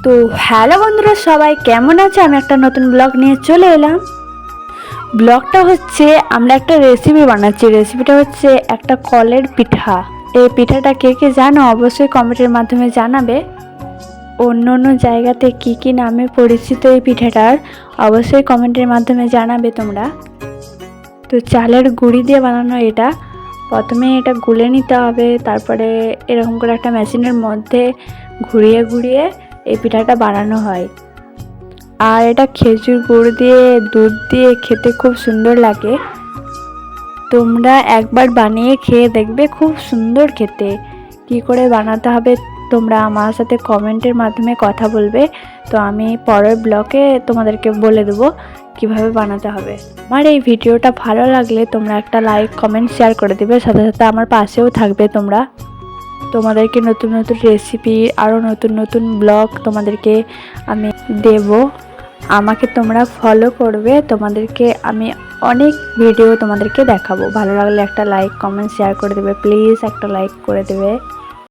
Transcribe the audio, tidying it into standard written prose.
তো হ্যালো বন্ধুরা, সবাই কেমন আছে? আমি একটা নতুন ব্লগ নিয়ে চলে এলাম। ব্লগটা হচ্ছে আমরা একটা রেসিপি বানাচ্ছি। রেসিপিটা হচ্ছে একটা কলের পিঠা। এই পিঠাটা কে কে জানো অবশ্যই কমেন্টের মাধ্যমে জানাবে। অন্য অন্য জায়গাতে কি কি নামে পরিচিত এই পিঠাটার অবশ্যই কমেন্টের মাধ্যমে জানাবে তোমরা। তো চালের গুঁড়ি দিয়ে বানানো এটা। প্রথমে এটা গুলে নিতে হবে, তারপরে এরকম করে একটা মেশিনের মধ্যে ঘুরিয়ে ঘুরিয়ে এই পিঠাটা বানানো হয়। আর এটা খেজুর গুড় দিয়ে দুধ দিয়ে খেতে খুব সুন্দর লাগে। তোমরা একবার বানিয়ে খেয়ে দেখবে, খুব সুন্দর খেতে। কি করে বানাতে হবে তোমরা আমার সাথে কমেন্টের মাধ্যমে কথা বলবে, তো আমি পরের ব্লগে তোমাদেরকে বলে দেবো কিভাবে বানাতে হবে। আমার এই ভিডিওটা ভালো লাগলে তোমরা একটা লাইক কমেন্ট শেয়ার করে দেবে, সাথে সাথে আমার পাশেও থাকবে তোমরা। তোমাদেরকে নতুন নতুন রেসিপি আরও নতুন নতুন ব্লগ তোমাদেরকে আমি দেব। আমাকে তোমরা ফলো করবে, তোমাদেরকে আমি অনেক ভিডিও তোমাদেরকে দেখাবো। ভালো লাগলে একটা লাইক কমেন্ট শেয়ার করে দেবে, প্লিজ একটা লাইক করে দেবে।